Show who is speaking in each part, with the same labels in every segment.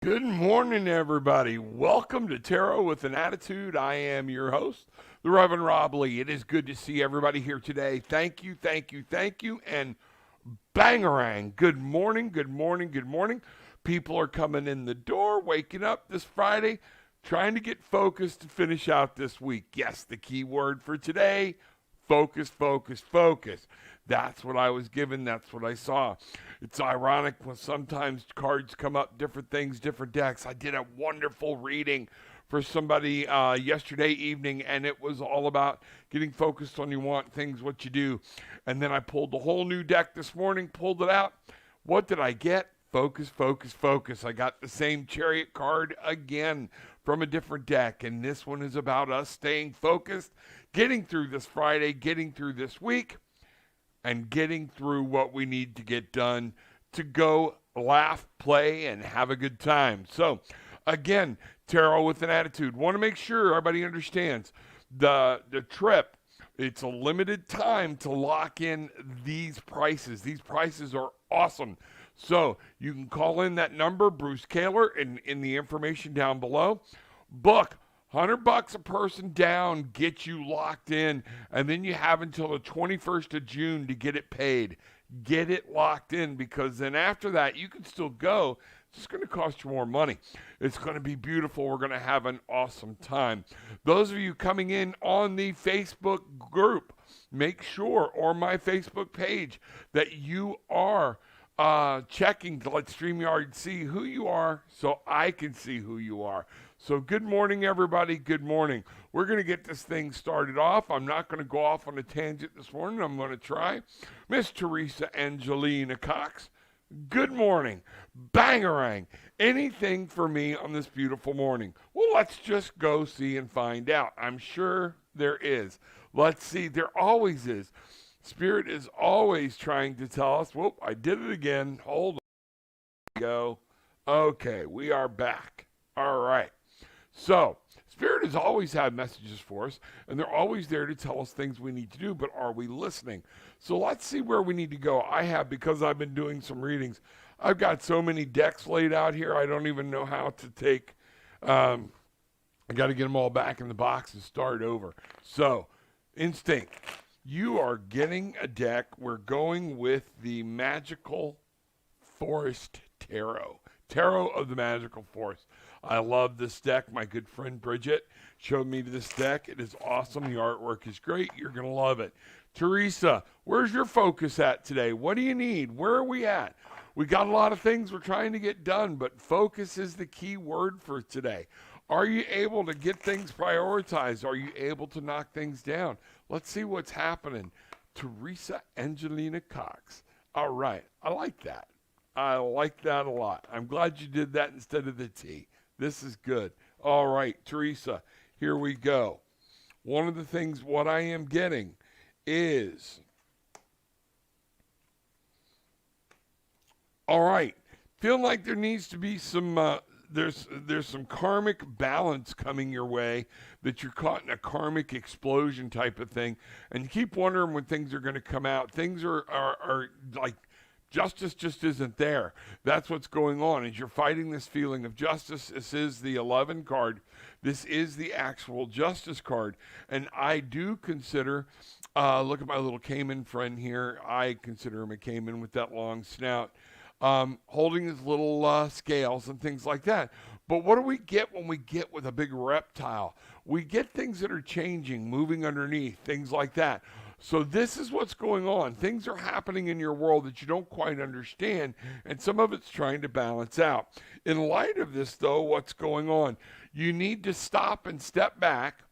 Speaker 1: Good morning, everybody. Welcome to Tarot with an Attitude. I am your host, the Reverend Rob Lee. It is good to see everybody here today. Thank you, thank you, thank you, and bangarang. Good morning, good morning, good morning. People are coming in the door, waking up this Friday, trying to get focused to finish out this week. Yes, the key word for today, focus, focus, focus. That's what I was given. That's what I saw. It's ironic when sometimes cards come up, different things, different decks. I did a wonderful reading for somebody yesterday evening, and it was all about getting focused on you want things, what you do. And then I pulled the whole new deck this morning, pulled it out. What did I get? Focus, focus, focus. I got the same Chariot card again from a different deck, and this one is about us staying focused, getting through this Friday, getting through this week, and getting through what we need to get done to go laugh, play, and have a good time. So, again, Tarot with an Attitude. Want to make sure everybody understands the trip. It's a limited time to lock in these prices. These prices are awesome. So, you can call in that number, Bruce Kaler, in the information down below. Book. $100 a person down, get you locked in, and then you have until the 21st of June to get it paid. Get it locked in, because then after that, you can still go. It's just going to cost you more money. It's going to be beautiful. We're going to have an awesome time. Those of you coming in on the Facebook group, make sure, or my Facebook page, that you are checking to let StreamYard see who you are so I can see who you are. So good morning, everybody. Good morning. We're going to get this thing started off. I'm not going to go off on a tangent this morning. I'm going to try. Miss Teresa Angelina Cox, good morning. Bangarang. Anything for me on this beautiful morning? Well, let's just go see and find out. I'm sure there is. Let's see. There always is. Spirit is always trying to tell us, whoop, I did it again. Hold on. Go. Okay, we are back. All right. So, Spirit has always had messages for us, and they're always there to tell us things we need to do, but are we listening? So let's see where we need to go. I have, because I've been doing some readings, I've got so many decks laid out here, I don't even know how to take, I got to get them all back in the box and start over. So, Instinct, you are getting a deck. We're going with the Magical Forest Tarot. Tarot of the Magical Forest. I love this deck. My good friend Bridget showed me this deck. It is awesome. The artwork is great. You're going to love it. Teresa, where's your focus at today? What do you need? Where are we at? We got a lot of things we're trying to get done, but focus is the key word for today. Are you able to get things prioritized? Are you able to knock things down? Let's see what's happening. Teresa Angelina Cox. All right. I like that. I like that a lot. I'm glad you did that instead of the T. This is good. All right, Teresa, here we go. One of the things, what I am getting is, all right, feel like there needs to be some, there's some karmic balance coming your way, that you're caught in a karmic explosion type of thing, and you keep wondering when things are going to come out. Things are like, justice just isn't there. That's what's going on. As you're fighting this feeling of justice, this is the 11 card. This is the actual justice card. And I do consider, look at my little caiman friend here. I consider him a caiman with that long snout, holding his little scales and things like that. But what do we get when we get with a big reptile? We get things that are changing, moving underneath, things like that. So this is what's going on. Things are happening in your world that you don't quite understand, and some of it's trying to balance out. In light of this, though, what's going on? You need to stop and step back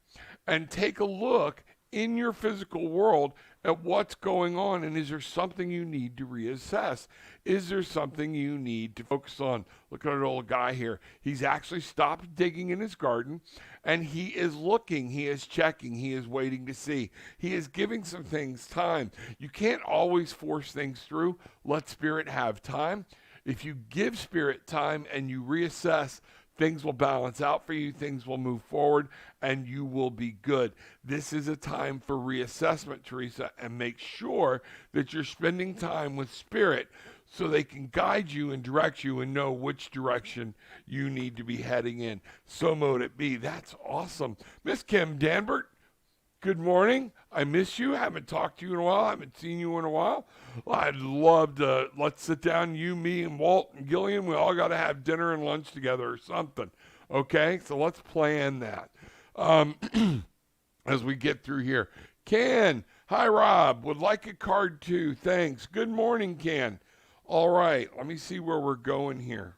Speaker 1: and take a look in your physical world at what's going on, and is there something you need to reassess? Is there something you need to focus on? Look at our old guy here. He's actually stopped digging in his garden, and he is looking, he is checking, he is waiting to see. He is giving some things time. You can't always force things through. Let Spirit have time. If you give Spirit time and you reassess, things will balance out for you, things will move forward, and you will be good. This is a time for reassessment, Teresa, and make sure that you're spending time with Spirit so they can guide you and direct you and know which direction you need to be heading in. So mote it be. That's awesome. Miss Kim Danbert, good morning. I miss you. Haven't talked to you in a while. Haven't seen you in a while. Well, I'd love to. Let's sit down, you, me, and Walt and Gillian. We all got to have dinner and lunch together or something. Okay? So let's plan that as we get through here. Ken, hi, Rob. Would like a card too. Thanks. Good morning, Ken. All right. Let me see where we're going here.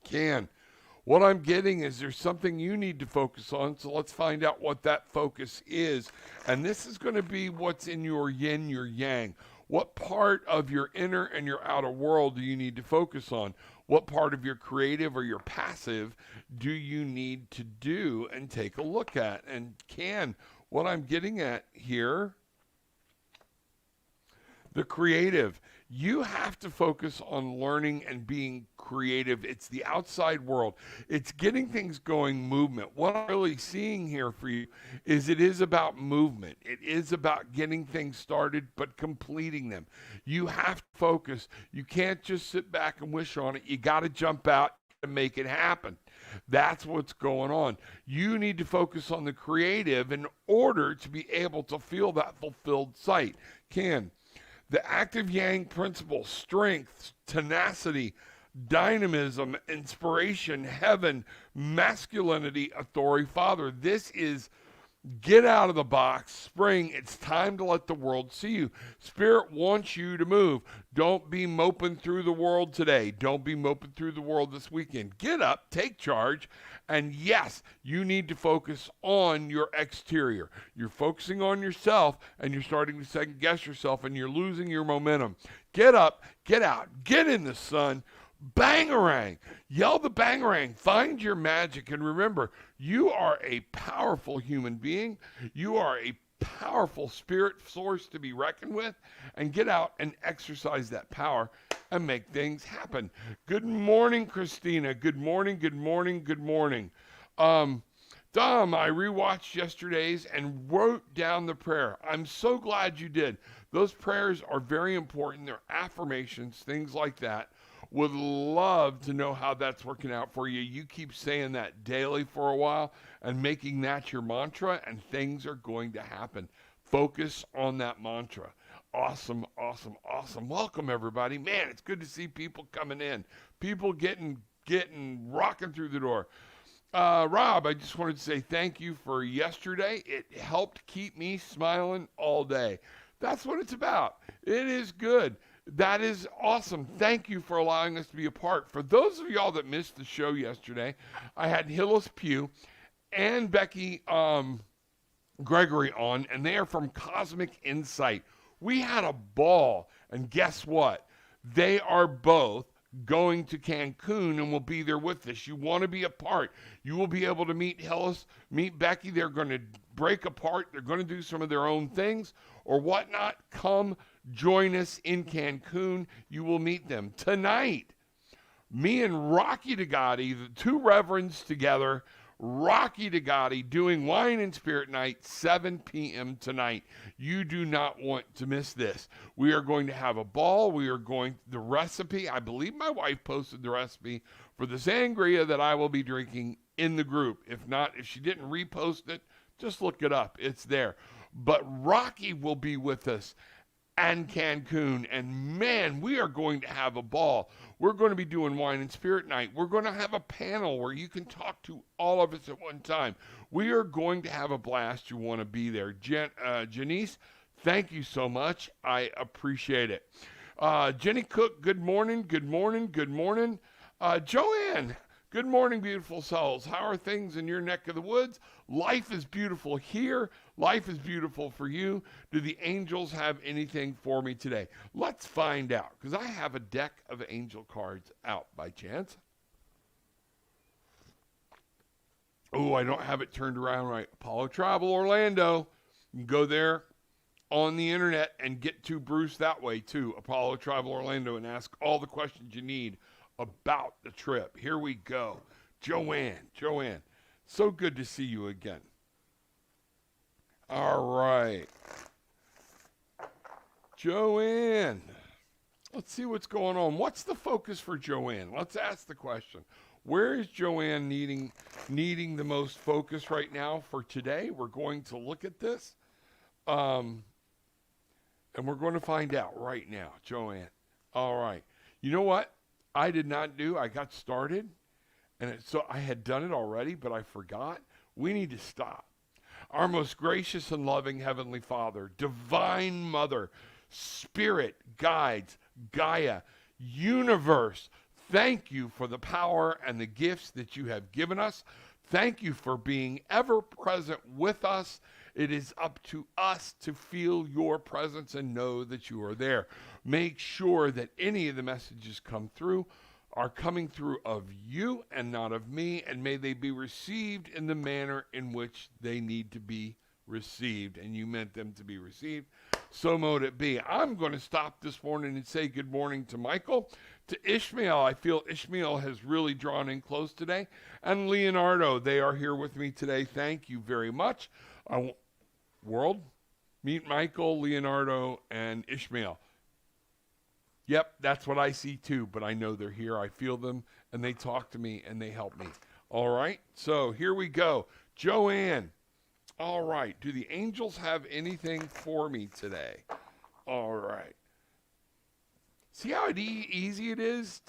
Speaker 1: Ken. What I'm getting is there's something you need to focus on, so let's find out what that focus is. And this is going to be what's in your yin, your yang. What part of your inner and your outer world do you need to focus on? What part of your creative or your passive do you need to do and take a look at? And what I'm getting at here, the creative. You have to focus on learning and being creative. It's the outside world. It's getting things going, movement. What I'm really seeing here for you is it is about movement. It is about getting things started, but completing them. You have to focus. You can't just sit back and wish on it. You got to jump out and make it happen. That's what's going on. You need to focus on the creative in order to be able to feel that fulfilled sight. The active yang principle, strength, tenacity, dynamism, inspiration, heaven, masculinity, authority, father. This is get out of the box, spring. It's time to let the world see you. Spirit wants you to move. Don't be moping through the world today. Don't be moping through the world this weekend. Get up, take charge, and yes, you need to focus on your exterior. You're focusing on yourself, and you're starting to second guess yourself, and you're losing your momentum. Get up, get out, get in the sun. Bangarang. Yell the bangarang. Find your magic. And remember, you are a powerful human being. You are a powerful spirit source to be reckoned with. And get out and exercise that power and make things happen. Good morning, Christina. Good morning, good morning, good morning. Dom, I rewatched yesterday's and wrote down the prayer. I'm so glad you did. Those prayers are very important. They're affirmations, things like that. Would love to know how that's working out for you. You keep saying that daily for a while and making that your mantra, and things are going to happen. Focus on that mantra. Awesome, awesome, awesome. Welcome, everybody. Man, it's good to see people coming in. People getting rocking through the door. Rob, I just wanted to say thank you for yesterday. It helped keep me smiling all day. That's what it's about. It is good. That is awesome. Thank you for allowing us to be a part. For those of y'all that missed the show yesterday, I had Hillis Pugh and Becky Gregory on, and they are from Cosmic Insight. We had a ball, and guess what? They are both going to Cancun and will be there with us. You want to be a part. You will be able to meet Hillis, meet Becky. They're going to break apart. They're going to do some of their own things or whatnot. Come join us in Cancun. You will meet them. Tonight, me and Rocky Degati, the two reverends together, Rocky Degati doing Wine and Spirit Night, 7 p.m. tonight. You do not want to miss this. We are going to have a ball. The recipe, I believe my wife posted the recipe for the sangria that I will be drinking in the group. If not, if she didn't repost it, just look it up. It's there. But Rocky will be with us and Cancun, and man, we are going to have a ball. We're going to be doing Wine and Spirit Night. We're going to have a panel where you can talk to all of us at one time. We are going to have a blast. You want to be there. Janice, thank you so much. I appreciate it. Jenny Cook, good morning, good morning, good morning. Joanne, good morning, beautiful souls. How are things in your neck of the woods? Life is beautiful here. Life is beautiful for you. Do the angels have anything for me today? Let's find out, because I have a deck of angel cards out by chance. Oh, I don't have it turned around right. Apollo Travel Orlando. You can go there on the internet and get to Bruce that way too. Apollo Travel Orlando, and ask all the questions you need about the trip. Here we go. Joanne, so good to see you again. All right. Joanne. Let's see what's going on. What's the focus for Joanne? Let's ask the question. Where is Joanne needing the most focus right now for today? We're going to look at this, and we're going to find out right now, Joanne. All right. You know what? I did not do. I got started, and so I had done it already, but I forgot. We need to stop. Our most gracious and loving Heavenly Father, Divine Mother, Spirit, Guides, Gaia, Universe, thank you for the power and the gifts that you have given us. Thank you for being ever present with us. It is up to us to feel your presence and know that you are there. Make sure that any of the messages come through are coming through of you and not of me, and may they be received in the manner in which they need to be received, and you meant them to be received. So mote it be. I'm going to stop this morning and say good morning to Michael, to Ishmael. I feel Ishmael has really drawn in close today, and Leonardo. They are here with me today. Thank you very much. World, meet Michael, Leonardo, and Ishmael. Yep, that's what I see too, but I know they're here. I feel them, and they talk to me, and they help me. All right, so here we go. Joanne, all right. Do the angels have anything for me today? All right. See how easy it is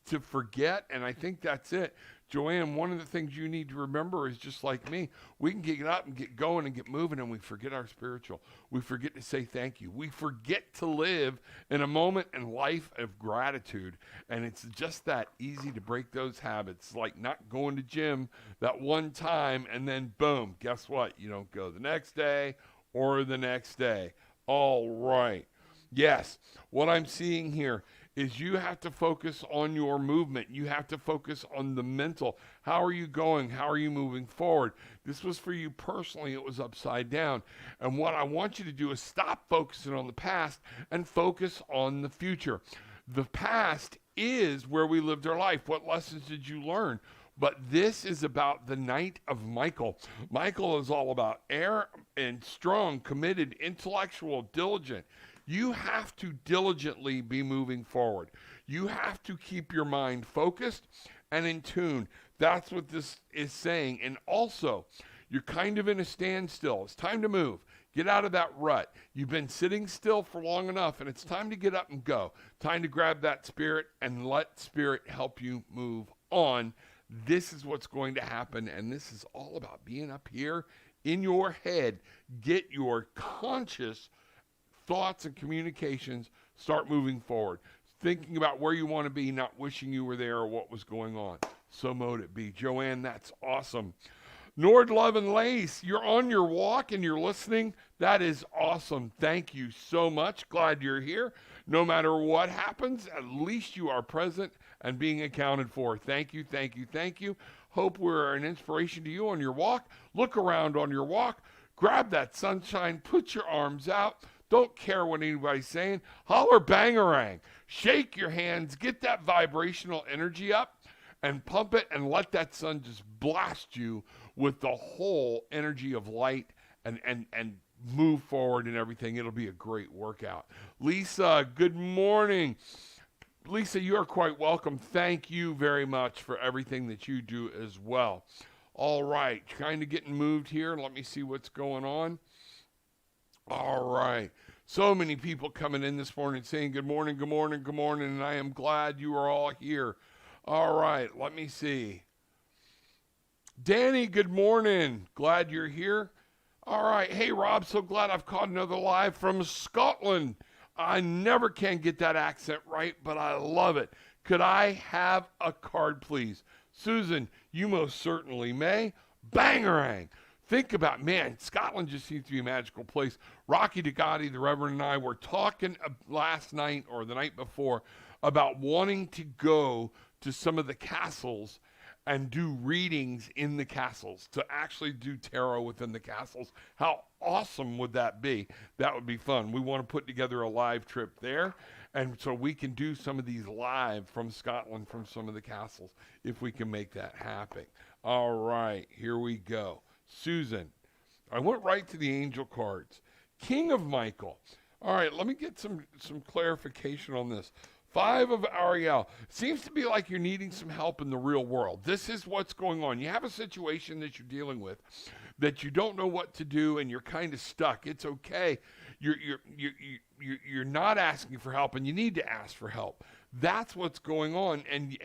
Speaker 1: to forget, and I think that's it. Joanne, one of the things you need to remember is just like me, we can get up and get going and get moving, and we forget our spiritual. We forget to say thank you. We forget to live in a moment in life of gratitude, and it's just that easy to break those habits, like not going to gym that one time, and then boom, guess what? You don't go the next day or the next day. All right. Yes, what I'm seeing here is you have to focus on your movement. You have to focus on the mental. How are you going? How are you moving forward? This was for you personally. It was upside down. And what I want you to do is stop focusing on the past and focus on the future. The past is where we lived our life. What lessons did you learn? But this is about the night of Michael. Michael is all about air and strong, committed, intellectual, diligent. You have to diligently be moving forward. You have to keep your mind focused and in tune. That's what this is saying. And also, you're kind of in a standstill. It's time to move. Get out of that rut. You've been sitting still for long enough, and it's time to get up and go. Time to grab that spirit and let spirit help you move on. This is what's going to happen, and this is all about being up here in your head. Get your conscious thoughts and communications, start moving forward. Thinking about where you want to be, not wishing you were there or what was going on. So mote it be. Joanne, that's awesome. Nord, Love, and Lace, you're on your walk and you're listening. That is awesome. Thank you so much. Glad you're here. No matter what happens, at least you are present and being accounted for. Thank you, thank you, thank you. Hope we're an inspiration to you on your walk. Look around on your walk. Grab that sunshine. Put your arms out. Don't care what anybody's saying. Holler bangarang. Shake your hands. Get that vibrational energy up and pump it and let that sun just blast you with the whole energy of light and move forward and everything. It'll be a great workout. Lisa, good morning. Lisa, you are quite welcome. Thank you very much for everything that you do as well. All right, kind of getting moved here. Let me see what's going on. All right. So many people coming in this morning saying good morning, good morning, good morning, and I am glad you are all here. All right, let me see. Danny, good morning. Glad you're here. All right. Hey, Rob, so glad I've caught another live from Scotland. I never can get that accent right, but I love it. Could I have a card, please? Susan, you most certainly may. Bangarang. Think about, man, Scotland just seems to be a magical place. Rocky DeGotti, the Reverend, and I were talking last night or the night before about wanting to go to some of the castles and do readings in the castles, to actually do tarot within the castles. How awesome would that be? That would be fun. We want to put together a live trip there, and so we can do some of these live from Scotland, from some of the castles, if we can make that happen. All right, here we go. Susan, I went right to the angel cards. King of Michael. All right, let me get some clarification on this. Five of Ariel. Seems to be like you're needing some help in the real world. This is what's going on. You have a situation that you're dealing with that you don't know what to do and you're kind of stuck. It's okay. You're not asking for help and you need to ask for help. That's what's going on, and you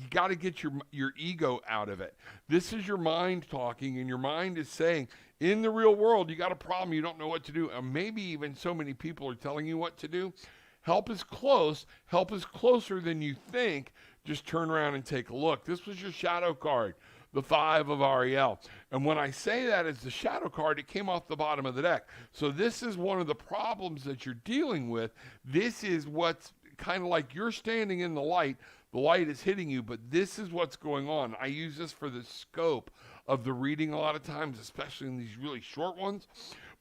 Speaker 1: got to get your ego out of it. This is your mind talking, and your mind is saying, in the real world, you got a problem, you don't know what to do, and maybe even so many people are telling you what to do. Help is close. Help is closer than you think. Just turn around and take a look. This was your shadow card, the Five of Ariel. And when I say that as the shadow card, it came off the bottom of the deck. So this is one of the problems that you're dealing with. This is what's kind of like you're standing in the light. The light is hitting you, but this is what's going on. I use this for the scope of the reading a lot of times, especially in these really short ones.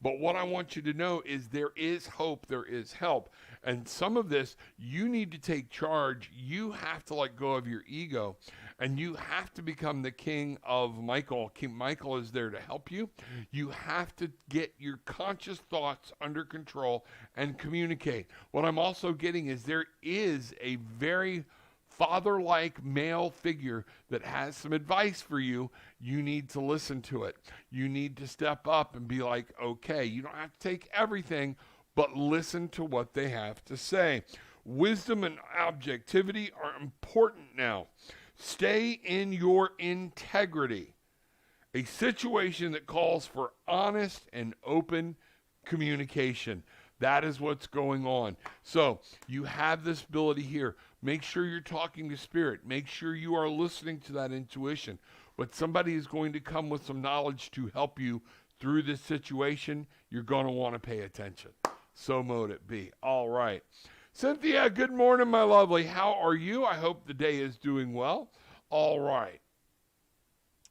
Speaker 1: But what I want you to know is there is hope, there is help. And some of this, you need to take charge. You have to let go of your ego, and you have to become the king of Michael. King Michael is there to help you. You have to get your conscious thoughts under control and communicate. What I'm also getting is there is a very father-like male figure that has some advice for you. You need to listen to it. You need to step up and be like, okay, you don't have to take everything, but listen to what they have to say. Wisdom and objectivity are important now. Stay in your integrity. A situation that calls for honest and open communication. That is what's going on. So you have this ability here. Make sure you're talking to spirit. Make sure you are listening to that intuition. But somebody is going to come with some knowledge to help you through this situation. You're going to want to pay attention. So mote it be. All right. Cynthia, good morning, my lovely. How are you? I hope the day is doing well. All right.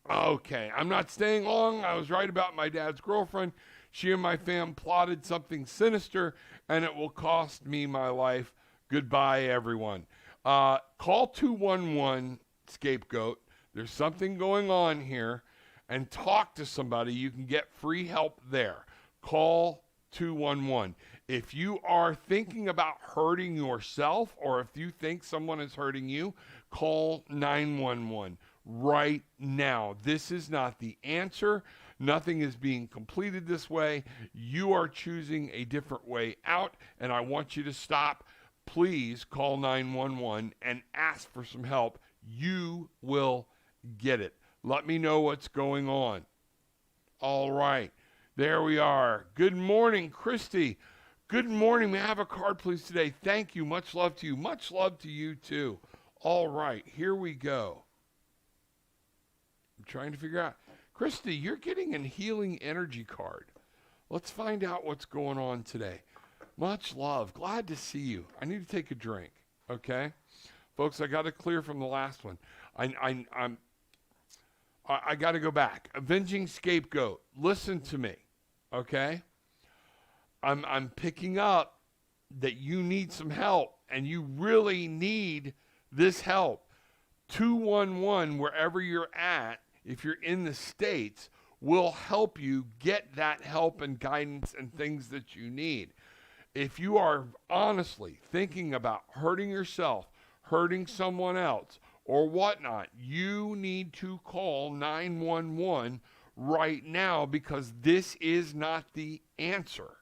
Speaker 1: Okay, I'm not staying long. I was right about my dad's girlfriend. She and my fam plotted something sinister, and it will cost me my life. Goodbye, everyone. Call 211 Scapegoat. There's something going on here, and talk to somebody. You can get free help there. Call 211. If you are thinking about hurting yourself, or if you think someone is hurting you, call 911 right now. This is not the answer. Nothing is being completed this way. You are choosing a different way out, and I want you to stop. Please call 911 and ask for some help. You will get it. Let me know what's going on. All right. There we are. Good morning, Christy. Good morning. May I have a card, please, today? Thank you. Much love to you. Much love to you, too. All right. Here we go. I'm trying to figure out. Christy, you're getting a healing energy card. Let's find out what's going on today. Much love. Glad to see you. I need to take a drink. Okay? Folks, I got to clear from the last one. I got to go back. Avenging Scapegoat. Listen to me. Okay? I'm picking up that you need some help, and you really need this help. 211, wherever you're at, if you're in the States, will help you get that help and guidance and things that you need. If you are honestly thinking about hurting yourself, hurting someone else, or whatnot, you need to call 911 right now, because this is not the answer.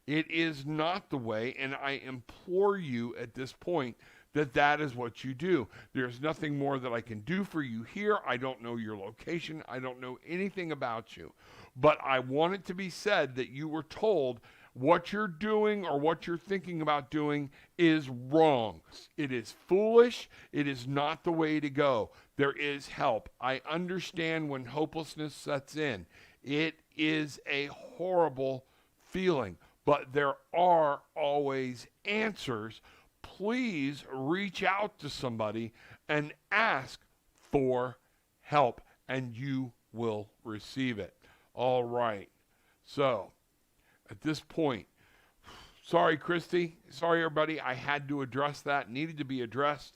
Speaker 1: It is not the way, and I implore you at this point that is what you do. There's nothing more that I can do for you here. I don't know your location. I don't know anything about you. But I want it to be said that you were told what you're doing or what you're thinking about doing is wrong. It is foolish. It is not the way to go. There is help. I understand when hopelessness sets in. It is a horrible feeling, but there are always answers. Please reach out to somebody and ask for help, and you will receive it. All right. So, at this point, sorry, Christy. Sorry, everybody. I had to address that. Needed to be addressed.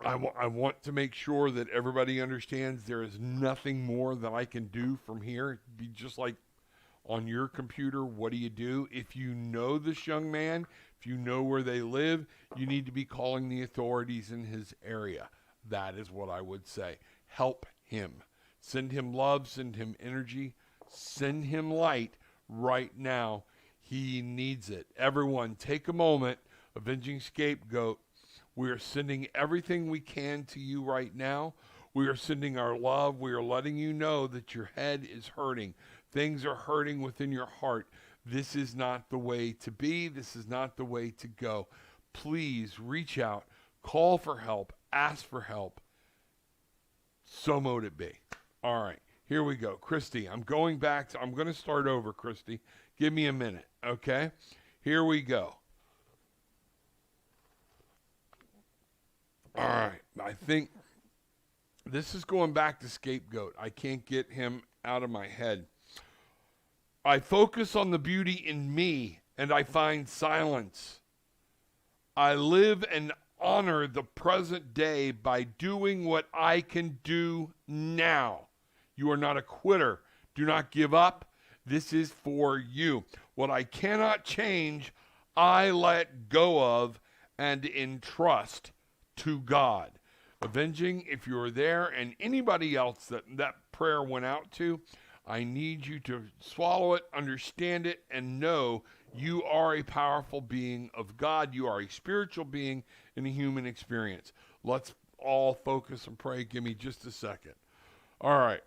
Speaker 1: I want to make sure that everybody understands there is nothing more that I can do from here. It'd be just like on your computer, what do? If you know this young man, if you know where they live, you need to be calling the authorities in his area. That is what I would say. Help him. Send him love, send him energy, send him light right now. He needs it. Everyone, take a moment. Avenging Scapegoat, we are sending everything we can to you right now. We are sending our love. We are letting you know that your head is hurting. Things are hurting within your heart. This is not the way to be. This is not the way to go. Please reach out, call for help, ask for help. So mote it be. All right, here we go. Christy, I'm going to start over, Christy. Give me a minute, okay? Here we go. All right, I think this is going back to Scapegoat. I can't get him out of my head. I focus on the beauty in me, and I find silence. I live and honor the present day by doing what I can do now. You are not a quitter. Do not give up. This is for you. What I cannot change, I let go of and entrust to God. Avenging, if you're there, and anybody else that prayer went out to, I need you to swallow it, understand it, and know you are a powerful being of God. You are a spiritual being in a human experience. Let's all focus and pray. Give me just a second. All right.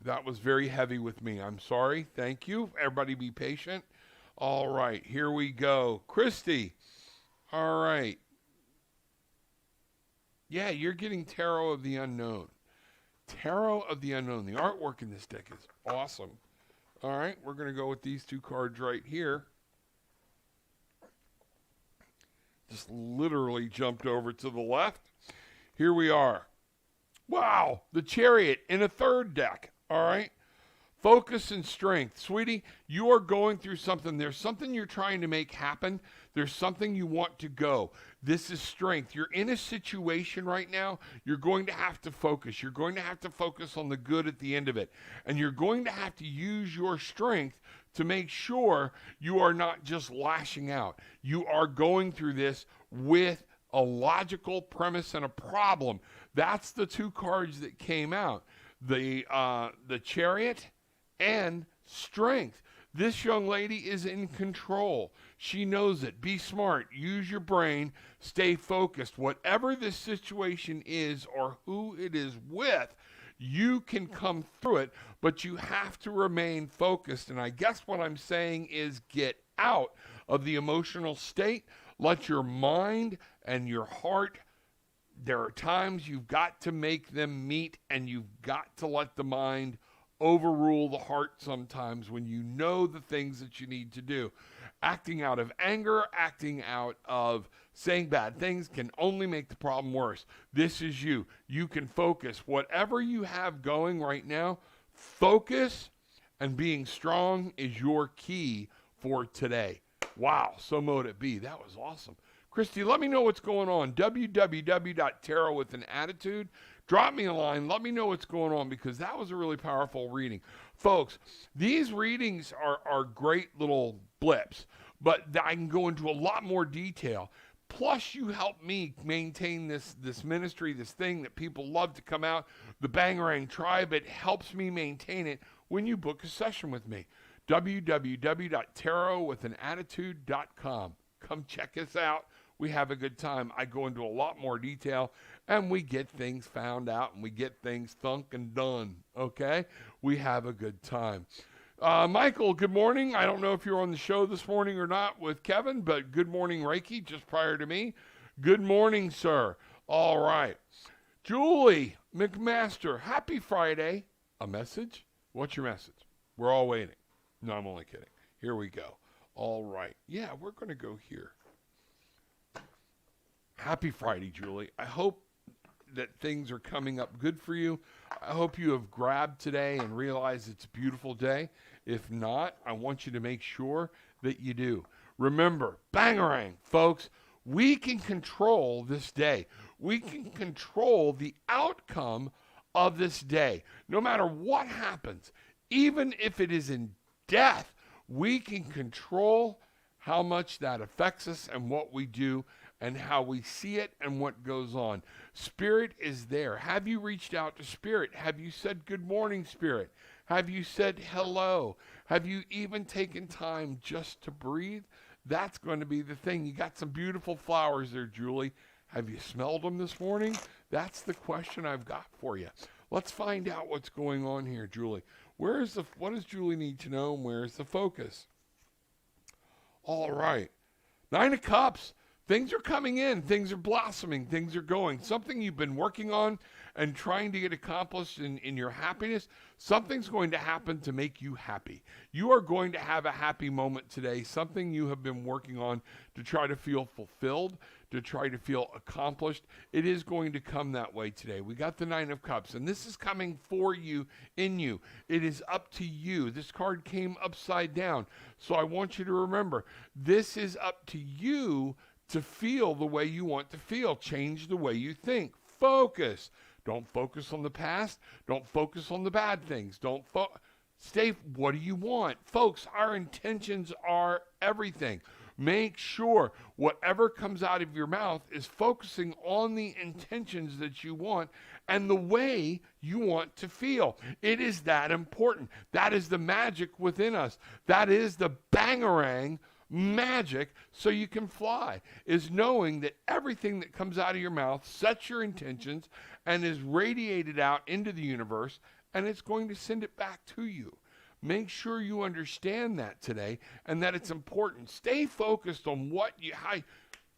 Speaker 1: That was very heavy with me. I'm sorry. Thank you. Everybody be patient. All right. Here we go. Christy. All right. Yeah, you're getting Tarot of the Unknown. Tarot of the Unknown. The artwork in this deck is awesome. All right, we're going to go with these two cards right here. Just literally jumped over to the left. Here we are. Wow, the Chariot in a third deck. All right. Focus and strength. Sweetie, you are going through something. There's something you're trying to make happen. There's something you want to go. This is strength. You're in a situation right now. You're going to have to focus. You're going to have to focus on the good at the end of it. And you're going to have to use your strength to make sure you are not just lashing out. You are going through this with a logical premise and a problem. That's the two cards that came out. The Chariot and strength. This young lady is in control. She knows it. Be smart. Use your brain. Stay focused. Whatever this situation is or who it is with, you can come through it, but you have to remain focused. And I guess what I'm saying is get out of the emotional state. Let your mind and your heart, there are times you've got to make them meet, and you've got to let the mind overrule the heart sometimes when you know the things that you need to do. Acting out of anger, acting out of saying bad things can only make the problem worse. This is you. You can focus. Whatever you have going right now, focus, and being strong is your key for today. Wow, so mote it be. That was awesome. Christy, let me know what's going on. www.tarotwithanattitude. Drop me a line. Let me know what's going on, because that was a really powerful reading. Folks, these readings are great little blips, but I can go into a lot more detail. Plus, you help me maintain this ministry, this thing that people love to come out, the Bangarang Tribe. It helps me maintain it when you book a session with me. www.tarotwithanattitude.com. Come check us out. We have a good time. I go into a lot more detail, and we get things found out, and we get things thunk and done, okay? We have a good time. Michael, good morning. I don't know if you're on the show this morning or not with Kevin, but good morning, Reiki, just prior to me. Good morning, sir. All right. Julie McMaster, happy Friday. A message? What's your message? We're all waiting. No, I'm only kidding. Here we go. All right. Yeah, we're going to go here. Happy Friday, Julie. I hope that things are coming up good for you. I hope you have grabbed today and realized it's a beautiful day. If not, I want you to make sure that you do. Remember, Bangarang, folks, we can control this day. We can control the outcome of this day. No matter what happens, even if it is in death, we can control how much that affects us and what we do and how we see it and what goes on. Spirit is there. Have you reached out to Spirit? Have you said good morning, Spirit? Have you said hello? Have you even taken time just to breathe? That's going to be the thing. You got some beautiful flowers there, Julie. Have you smelled them this morning? That's the question I've got for you. Let's find out what's going on here, Julie. What does Julie need to know, and where's the focus? All right. 9 of Cups. Things are coming in. Things are blossoming. Things are going. Something you've been working on and trying to get accomplished in your happiness, something's going to happen to make you happy. You are going to have a happy moment today, something you have been working on to try to feel fulfilled, to try to feel accomplished. It is going to come that way today. We got the 9 of Cups, and this is coming for you, in you. It is up to you. This card came upside down, so I want you to remember, this is up to you to feel the way you want to feel. Change the way you think. Focus. Don't focus on the past. Don't focus on the bad things. Stay, what do you want? Folks, our intentions are everything. Make sure whatever comes out of your mouth is focusing on the intentions that you want and the way you want to feel. It is that important. That is the magic within us. That is the bangarang magic so you can fly, is knowing that everything that comes out of your mouth sets your intentions and is radiated out into the universe, and it's going to send it back to you. Make sure you understand that today and that it's important. Stay focused on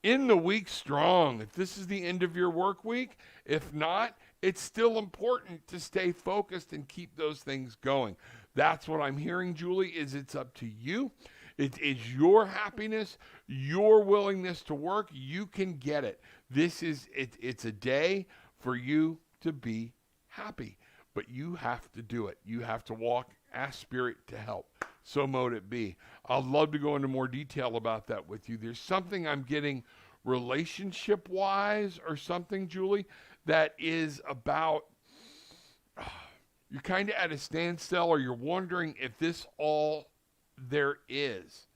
Speaker 1: in the week strong. If this is the end of your work week, if not, it's still important to stay focused and keep those things going. That's what I'm hearing, Julie, is it's up to you. It is your happiness, your willingness to work. You can get it. It's a day for you to be happy, but you have to do it. You have to walk, ask Spirit to help. So mote it be. I'd love to go into more detail about that with you. There's something I'm getting relationship-wise or something, Julie, that is about you're kind of at a standstill, or you're wondering if this all there is.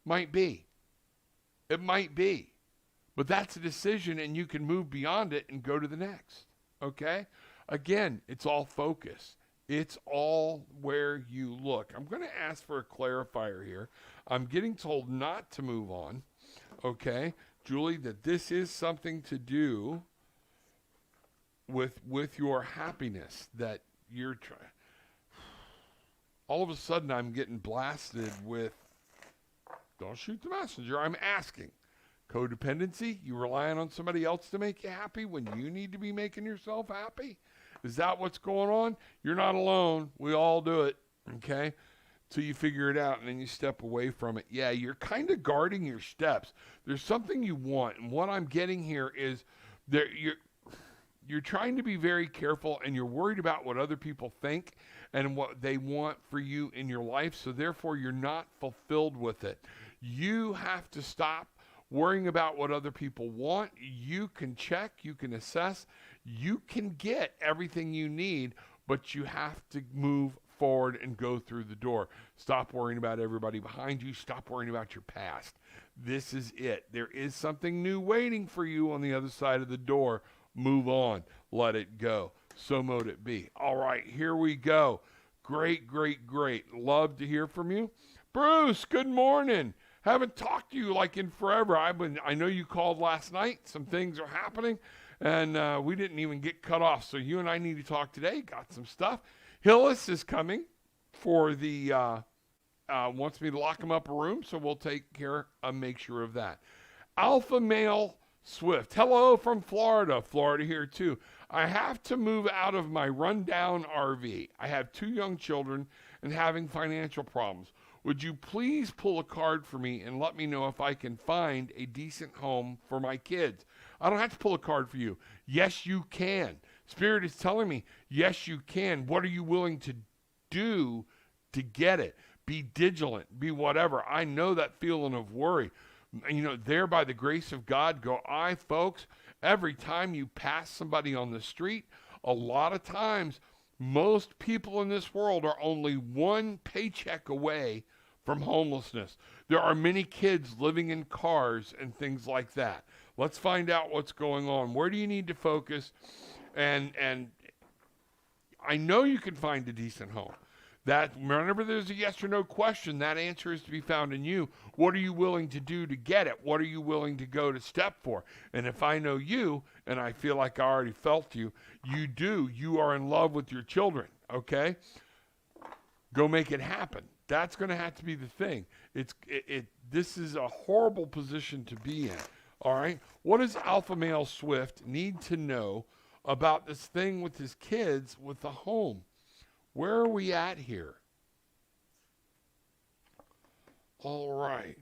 Speaker 1: Might be. It might be. But that's a decision, and you can move beyond it and go to the next. Okay? Again, it's all focus. It's all where you look. I'm going to ask for a clarifier here. I'm getting told not to move on. Okay? Julie, that this is something to do with your happiness that you're trying. All of a sudden, I'm getting blasted with, don't shoot the messenger. I'm asking. Codependency, you relying on somebody else to make you happy when you need to be making yourself happy? Is that what's going on? You're not alone. We all do it, okay? Till you figure it out, and then you step away from it. Yeah, you're kind of guarding your steps. There's something you want, and what I'm getting here is that you're trying to be very careful, and you're worried about what other people think and what they want for you in your life, so therefore you're not fulfilled with it. You have to stop worrying about what other people want. You can check, you can assess, you can get everything you need, but you have to move forward and go through the door. Stop worrying about everybody behind you. Stop worrying about your past. This is it. There is something new waiting for you on the other side of the door. Move on. Let it go. So mote it be. All right, here we go. Great, great, great. Love to hear from you. Bruce, good morning. Haven't talked to you like in forever. I know you called last night. Some things are happening, and we didn't even get cut off. So you and I need to talk today. Got some stuff. Hillis is coming for the wants me to lock him up a room, so we'll take care and make sure of that. Alpha Male Swift. Hello from Florida. Florida here too. I have to move out of my rundown RV. I have 2 young children and having financial problems. Would you please pull a card for me and let me know if I can find a decent home for my kids? I don't have to pull a card for you. Yes, you can. Spirit is telling me, yes, you can. What are you willing to do to get it? Be vigilant. Be whatever. I know that feeling of worry. You know, there by the grace of God go I, folks. Every time you pass somebody on the street, a lot of times Most people in this world are only one paycheck away from homelessness. There are many kids living in cars and things like that. Let's find out what's going on. Where do you need to focus? And I know you can find a decent home. That whenever there's a yes or no question, that answer is to be found in you. What are you willing to do to get it? What are you willing to go to step for? And if I know you, and I feel like I already felt you, you do. You are in love with your children, okay? Go make it happen. That's going to have to be the thing. This is a horrible position to be in, all right? What does Alpha Male Swift need to know about this thing with his kids with the home? Where are we at here? All right.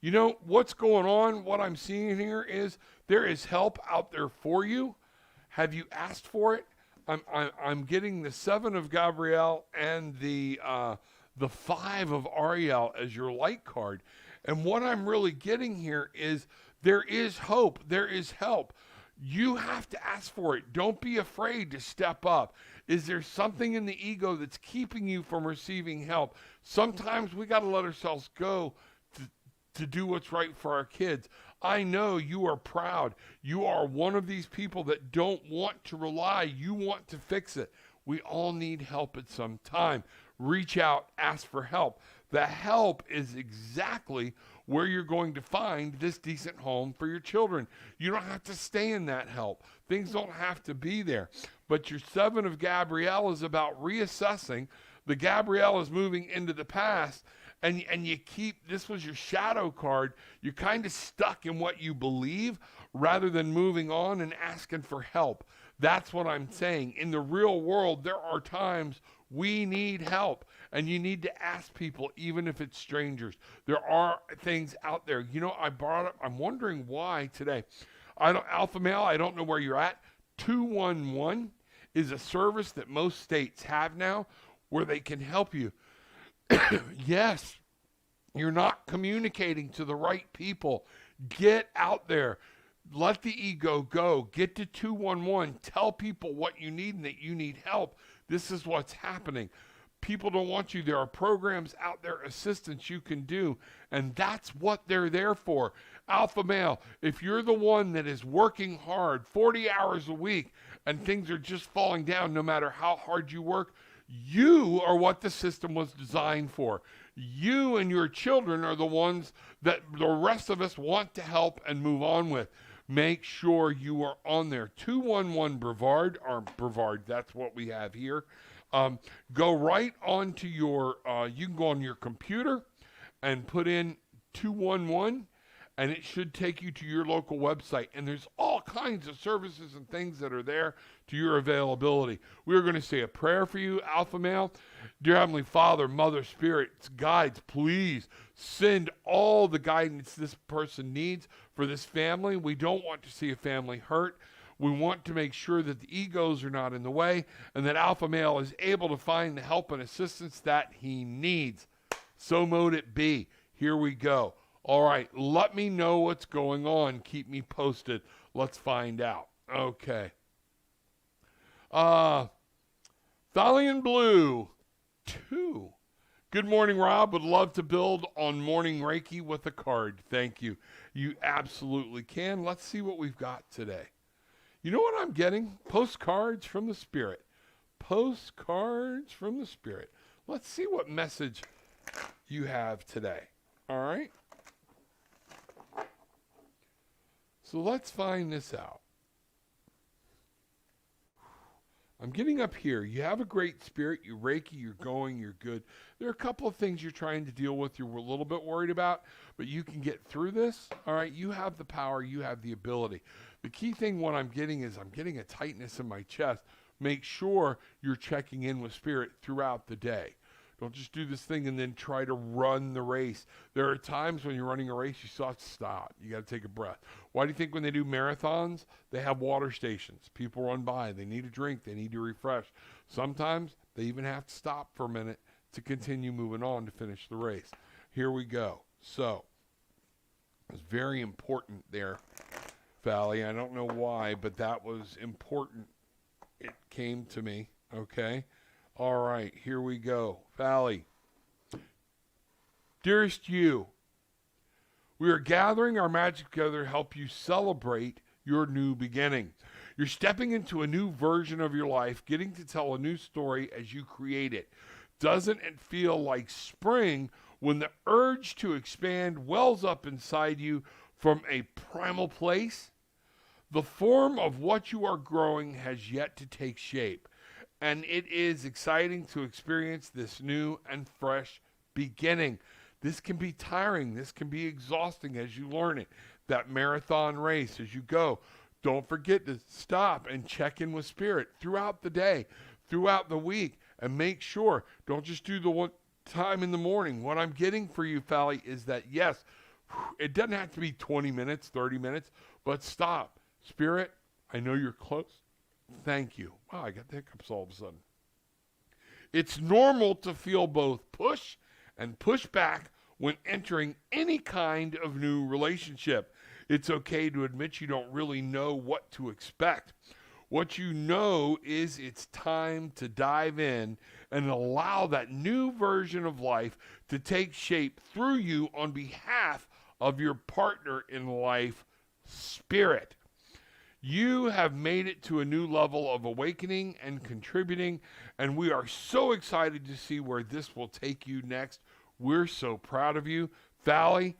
Speaker 1: You know, what's going on, what I'm seeing here is there is help out there for you. Have you asked for it? I'm getting the 7 of Gabrielle and the 5 of Ariel as your light card. And what I'm really getting here is there is hope. There is help. You have to ask for it. Don't be afraid to step up. Is there something in the ego that's keeping you from receiving help? Sometimes we got to let ourselves go to do what's right for our kids. I know you are proud. You are one of these people that don't want to rely. You want to fix it. We all need help at some time. Reach out, ask for help. The help is exactly where you're going to find this decent home for your children. You don't have to stay in that help. Things don't have to be there. But your 7 of Gabrielle is about reassessing. The Gabrielle is moving into the past, and you keep, this was your shadow card. You're kind of stuck in what you believe rather than moving on and asking for help. That's what I'm saying. In the real world, there are times we need help, and you need to ask people, even if it's strangers. There are things out there. You know, I'm wondering why today. Alpha Male, I don't know where you're at. 211 is a service that most states have now where they can help you. Yes, you're not communicating to the right people. Get out there. Let the ego go. Get to 211. Tell people what you need and that you need help. This is what's happening. People don't want you. There are programs out there, assistance you can do, and that's what they're there for. Alpha Male, if you're the one that is working hard 40 hours a week and things are just falling down no matter how hard you work, you are what the system was designed for. You and your children are the ones that the rest of us want to help and move on with. Make sure you are on there. 211 Brevard, or Brevard, that's what we have here. Go right onto your, you can go on your computer and put in 211, and it should take you to your local website. And there's all kinds of services and things that are there to your availability. We're going to say a prayer for you, Alpha Male. Dear Heavenly Father, Mother, Spirit, guides, please send all the guidance this person needs for this family. We don't want to see a family hurt. We want to make sure that the egos are not in the way and that Alpha Male is able to find the help and assistance that he needs. So mote it be. Here we go. All right, let me know what's going on. Keep me posted. Let's find out. Okay. Thalian Blue, 2. Good morning, Rob. Would love to build on morning Reiki with a card. Thank you. You absolutely can. Let's see what we've got today. You know what I'm getting? Postcards from the Spirit. Postcards from the Spirit. Let's see what message you have today. All right? So let's find this out. I'm getting up here. You have a great spirit. You're Reiki. You're going. You're good. There are a couple of things you're trying to deal with you're a little bit worried about, but you can get through this. All right? You have the power. You have the ability. The key thing what I'm getting is I'm getting a tightness in my chest. Make sure you're checking in with Spirit throughout the day. Don't just do this thing and then try to run the race. There are times when you're running a race, you still have to stop. You got to take a breath. Why do you think when they do marathons, they have water stations? People run by. They need a drink. They need to refresh. Sometimes they even have to stop for a minute to continue moving on to finish the race. Here we go. So, It's very important there, Valley. I don't know why, but that was important. It came to me. Okay. All right, here we go. Valley. Dearest you, we are gathering our magic together to help you celebrate your new beginning. You're stepping into a new version of your life, getting to tell a new story as you create it. Doesn't it feel like spring when the urge to expand wells up inside you from a primal place? The form of what you are growing has yet to take shape, and it is exciting to experience this new and fresh beginning. This can be tiring. This can be exhausting as you learn it. That marathon race as you go. Don't forget to stop and check in with Spirit throughout the day, throughout the week, and make sure. Don't just do the one time in the morning. What I'm getting for you, Fally, is that yes, it doesn't have to be 20 minutes, 30 minutes, but stop. Spirit, I know you're close. Thank you. Wow, I got the hiccups all of a sudden. It's normal to feel both push and push back when entering any kind of new relationship. It's okay to admit you don't really know what to expect. What you know is it's time to dive in and allow that new version of life to take shape through you on behalf of your partner in life, Spirit. You have made it to a new level of awakening and contributing, and we are so excited to see where this will take you next. We're so proud of you. Valley,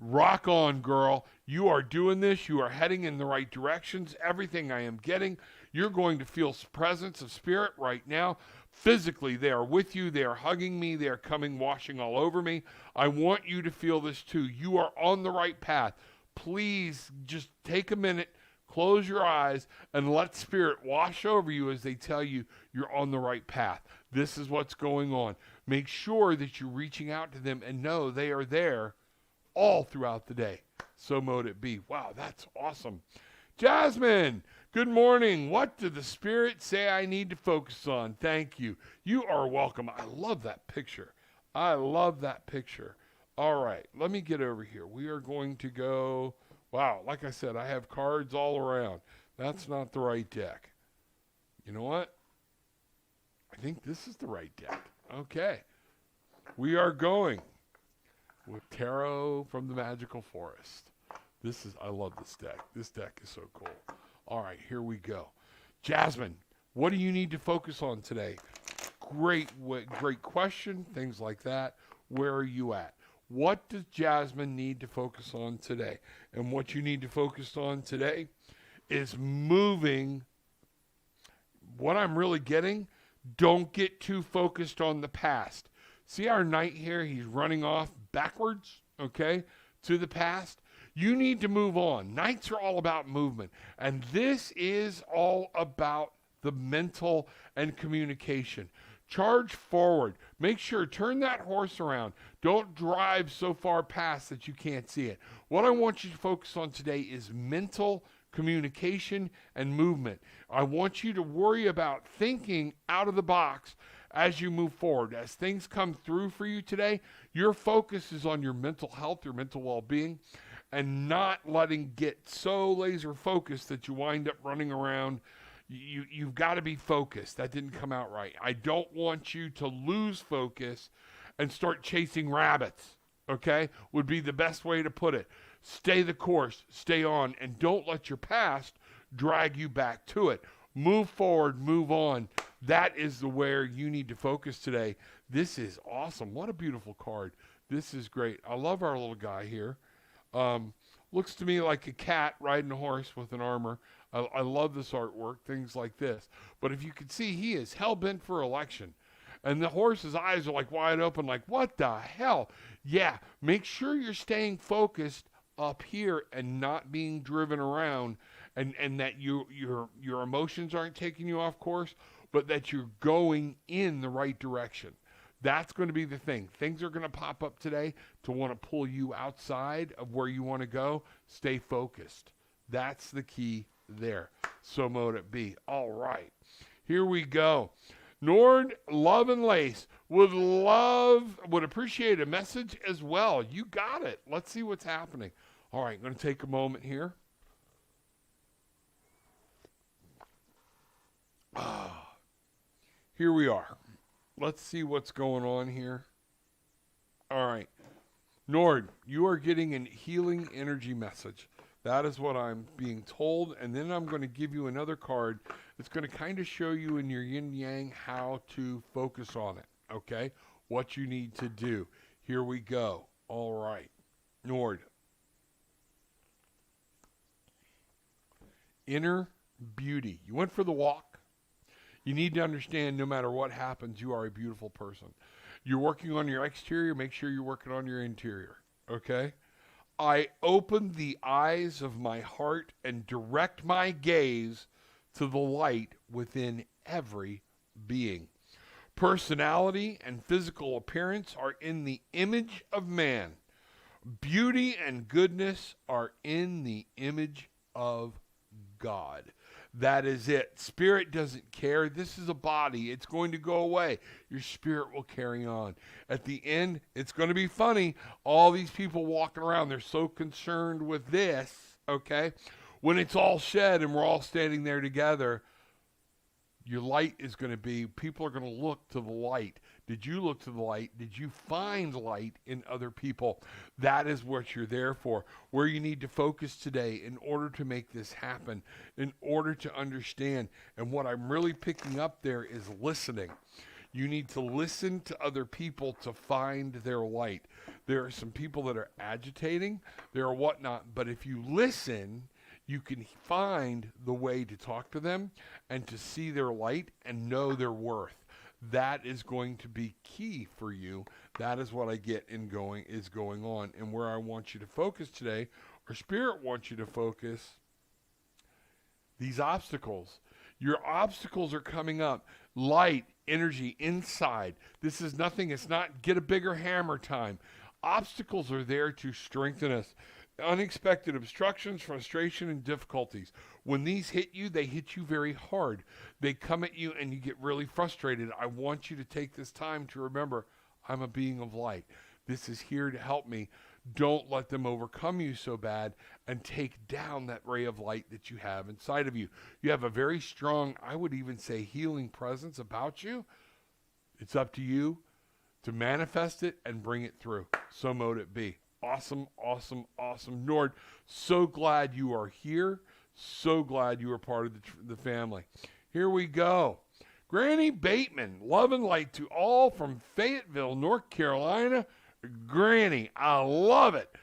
Speaker 1: rock on, girl. You are doing this. You are heading in the right directions. Everything I am getting, you're going to feel presence of Spirit right now. Physically, they are with you. They are hugging me. They are coming, washing all over me. I want you to feel this too. You are on the right path. Please just take a minute. Close your eyes and let Spirit wash over you as they tell you you're on the right path. This is what's going on. Make sure that you're reaching out to them and know they are there all throughout the day. So mote it be. Wow, that's awesome. Jasmine, good morning. What did the Spirit say I need to focus on? Thank you. You are welcome. I love that picture. I love that picture. All right, let me get over here. We are going to go... Wow, like I said, I have cards all around. That's not the right deck. You know what? I think this is the right deck. Okay. We are going with Tarot from the Magical Forest. I love this deck. This deck is so cool. All right, here we go. Jasmine, what do you need to focus on today? Great question, things like that. Where are you at? What does Jasmine need to focus on today? And what you need to focus on today is moving. What I'm really getting, don't get too focused on the past. See our knight here? He's running off backwards, okay, to the past. You need to move on. Knights are all about movement. And this is all about the mental and communication. Charge forward. Make sure, turn that horse around. Don't drive so far past that you can't see it. What I want you to focus on today is mental communication and movement. I want you to worry about thinking out of the box as you move forward. As things come through for you today, your focus is on your mental health, your mental well-being, and not letting get so laser focused that you wind up running around. You've got to be focused. That didn't come out right. I don't want you to lose focus and start chasing rabbits, okay? Would be the best way to put it. Stay the course, stay on, and don't let your past drag you back to it. Move forward, move on. That is the where you need to focus today. This is awesome. What a beautiful card. This is great. I love our little guy here. Looks to me like a cat riding a horse with an armor. I love this artwork, things like this. But if you can see, he is hell-bent for election. And the horse's eyes are like wide open, like, what the hell? Yeah, make sure you're staying focused up here and not being driven around, and that your emotions aren't taking you off course, but that you're going in the right direction. That's going to be the thing. Things are going to pop up today to want to pull you outside of where you want to go. Stay focused. That's the key there. So mote it be. All right. Here we go. Nord, Love and Lace would appreciate a message as well. You got it. Let's see what's happening. All right, I'm going to take a moment here. Here we are. Let's see what's going on here. All right. Nord, you are getting a healing energy message. That is what I'm being told. And then I'm going to give you another card that's going to kind of show you in your yin yang how to focus on it. Okay? What you need to do. Here we go. All right. Nord. Inner beauty. You went for the walk. You need to understand no matter what happens, you are a beautiful person. You're working on your exterior, make sure you're working on your interior, okay? I open the eyes of my heart and direct my gaze to the light within every being. Personality and physical appearance are in the image of man. Beauty and goodness are in the image of God. That is it. Spirit doesn't care. This is a body. It's going to go away. Your spirit will carry on. At the end, it's going to be funny. All these people walking around, they're so concerned with this, okay? When it's all shed and we're all standing there together, your light is going to be, people are going to look to the light. Did you look to the light? Did you find light in other people? That is what you're there for. Where you need to focus today in order to make this happen, in order to understand. And what I'm really picking up there is listening. You need to listen to other people to find their light. There are some people that are agitating, there are whatnot, but if you listen, you can find the way to talk to them and to see their light and know their worth. That is going to be key for you. That is what I get in going on. And where I want you to focus today, or Spirit wants you to focus, these obstacles. Your obstacles are coming up. Light, energy, inside. This is nothing. It's not get a bigger hammer time. Obstacles are there to strengthen us. Unexpected obstructions, frustration, and difficulties. When these hit you, they hit you very hard. They come at you and you get really frustrated. I want you to take this time to remember, I'm a being of light. This is here to help me. Don't let them overcome you so bad and take down that ray of light that you have inside of you. You have a very strong, I would even say, healing presence about you. It's up to you to manifest it and bring it through. So mote it be. Awesome, awesome, awesome. Nord, so glad you are here. So glad you are part of the family. Here we go. Granny Bateman, love and light to all from Fayetteville, North Carolina. Granny, I love it.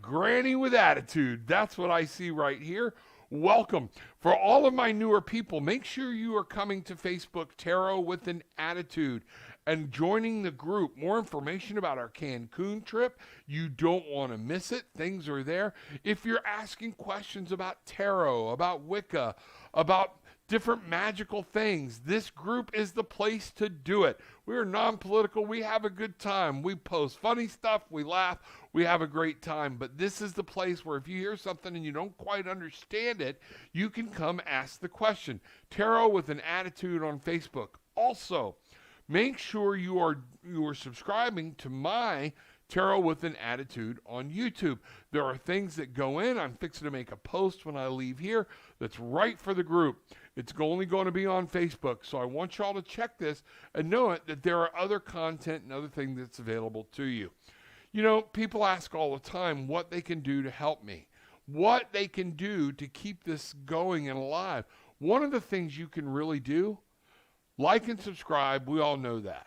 Speaker 1: Granny with attitude. That's what I see right here. Welcome. For all of my newer people, make sure you are coming to Facebook Tarot with an Attitude and joining the group. More information about our Cancun trip. You don't want to miss it. Things are there. If you're asking questions about tarot, about Wicca, about different magical things, this group is the place to do it. We're non-political. We have a good time. We post funny stuff. We laugh. We have a great time. But this is the place where if you hear something and you don't quite understand it, you can come ask the question. Tarot with an Attitude on Facebook. Also, make sure you are subscribing to my Tarot with an Attitude on YouTube. There are things that go in. I'm fixing to make a post when I leave here that's right for the group. It's only going to be on Facebook, so I want y'all to check this and know it that there are other content and other things that's available to you. You know, people ask all the time what they can do to help me, what they can do to keep this going and alive. One of the things you can really do, like and subscribe, we all know that,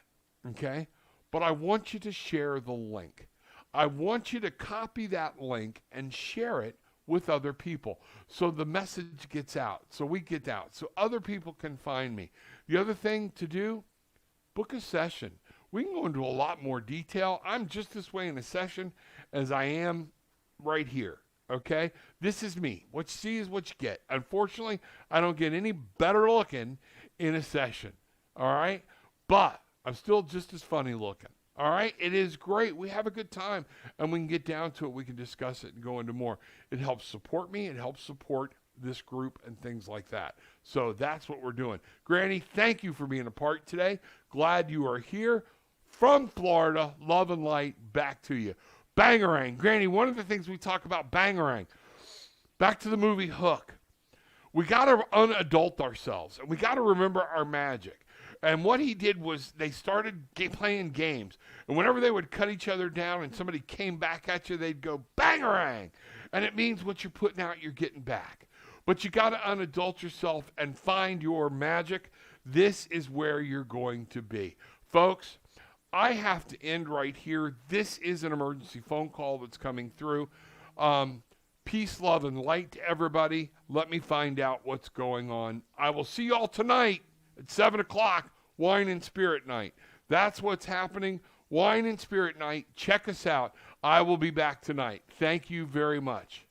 Speaker 1: okay? But I want you to share the link. I want you to copy that link and share it with other people so the message gets out, so we get out, so other people can find me. The other thing to do, book a session. We can go into a lot more detail. I'm just this way in a session as I am right here, okay? This is me. What you see is what you get. Unfortunately, I don't get any better looking in a session, all right? But I'm still just as funny looking, all right? It is great. We have a good time, and we can get down to it. We can discuss it and go into more. It helps support me. It helps support this group and things like that. So that's what we're doing. Granny, thank you for being a part today. Glad you are here. From Florida, love and light, back to you. Bangarang. Granny, one of the things we talk about, Bangarang. Back to the movie Hook. We got to unadult ourselves, and we got to remember our magic. And what he did was they started playing games. And whenever they would cut each other down and somebody came back at you, they'd go, Bangarang. And it means what you're putting out, you're getting back. But you got to unadult yourself and find your magic. This is where you're going to be. Folks, I have to end right here. This is an emergency phone call that's coming through. Peace, love, and light to everybody. Let me find out what's going on. I will see y'all tonight at 7 o'clock, Wine and Spirit Night. That's what's happening. Wine and Spirit Night. Check us out. I will be back tonight. Thank you very much.